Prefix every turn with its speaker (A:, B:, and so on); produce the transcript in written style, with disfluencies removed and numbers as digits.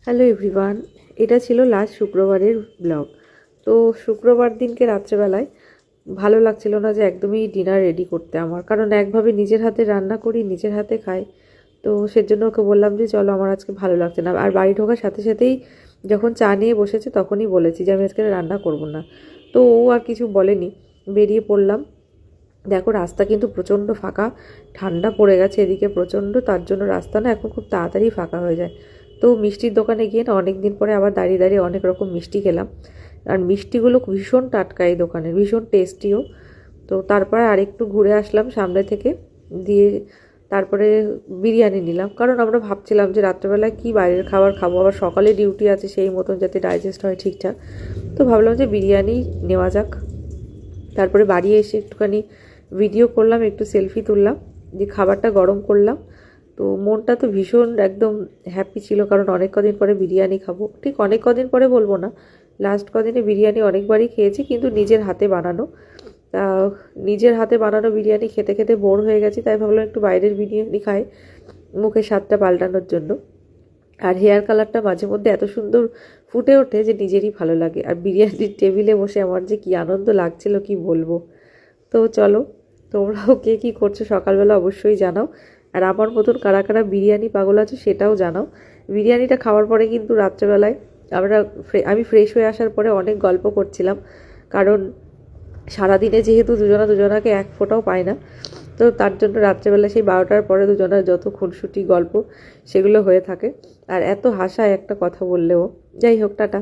A: Hello everyone, এটা ছিল last শুক্রবারের ব্লগ। তো শুক্রবার দিনকে রাত্রেবেলায় ভালো লাগছিল না যে একদমই ডিনার রেডি করতে আমার, কারণ একভাবে নিজের হাতে রান্না করি, নিজের হাতে খাই। তো সেজন্য ওকে বললাম যে চলো, আমার আজকে ভালো লাগছে না। আর বাড়ি ঢোকার সাথে সাথেই যখন চা নিয়ে বসেছে তখনই বলেছি যে আমি আজকে রান্না করব না। তো ও আর কিছু বলেনি, বেরিয়ে পড়লাম। দেখো রাস্তা কিন্তু প্রচণ্ড ফাঁকা, ঠান্ডা পড়ে গেছে এদিকে প্রচণ্ড, তার জন্য রাস্তা না এখন খুব তাড়াতাড়ি ফাঁকা হয়ে যায়। তো মিষ্টির দোকানে গিয়ে না অনেক দিন পরে আবার দাঁড়িয়ে দাঁড়িয়ে অনেক রকম মিষ্টি খেলাম। আর মিষ্টিগুলো ভীষণ টাটকা এই দোকানের, ভীষণ টেস্টিও। তো তারপরে আরেকটু ঘুরে আসলাম সামনে থেকে, দিয়ে তারপরে বিরিয়ানি নিলাম, কারণ আমরা ভাবছিলাম যে রাত্রেবেলায় কি বাইরের খাবার খাবো, আবার সকালে ডিউটি আছে সেই মতন যাতে ডাইজেস্ট হয় ঠিকঠাক। তো ভাবলাম যে বিরিয়ানি নেওয়া যাক। তারপরে বাড়ি এসে একটুখানি ভিডিও করলাম, একটু সেলফি তুললাম, দিয়ে খাবারটা গরম করলাম। তো মনটা তো ভীষণ একদম হ্যাপি ছিল, কারণ অনেক কদিন পরে বিরিয়ানি খাবো। ঠিক অনেক কদিন পরে বলবো না, লাস্ট কদিনে বিরিয়ানি অনেকবারই খেয়েছি, কিন্তু নিজের হাতে বানানো। তা নিজের হাতে বানানো বিরিয়ানি খেতে খেতে বোর হয়ে গেছি, তাই ভাবলাম একটু বাইরের বিরিয়ানি খাই মুখের স্বাদটা পাল্টানোর জন্য। আর হেয়ার কালারটা মাঝে মধ্যে এত সুন্দর ফুটে ওঠে যে নিজেরই ভালো লাগে। আর বিরিয়ানির টেবিলে বসে আমার যে কী আনন্দ লাগছিল কি বলবো। তো চলো, তোমরাও কে কী করছো সকালবেলা অবশ্যই জানাও। আর আমার মতন কারা কারা বিরিয়ানি পাগল আছে সেটাও জানাও। বিরিয়ানিটা খাওয়ার পরে কিন্তু রাত্রেবেলায় আমি ফ্রেশ হয়ে আসার পরে অনেক গল্প করছিলাম, কারণ সারাদিনে যেহেতু দুজনা দুজনাকে এক ফোঁটাও পায় না। তো তার জন্য রাত্রেবেলা সেই 12টার পরে দুজনের যত খুনসুটি গল্প সেগুলো হয়ে থাকে। আর এত হাসায় একটা কথা বললেও। যাই হোক, টাটা।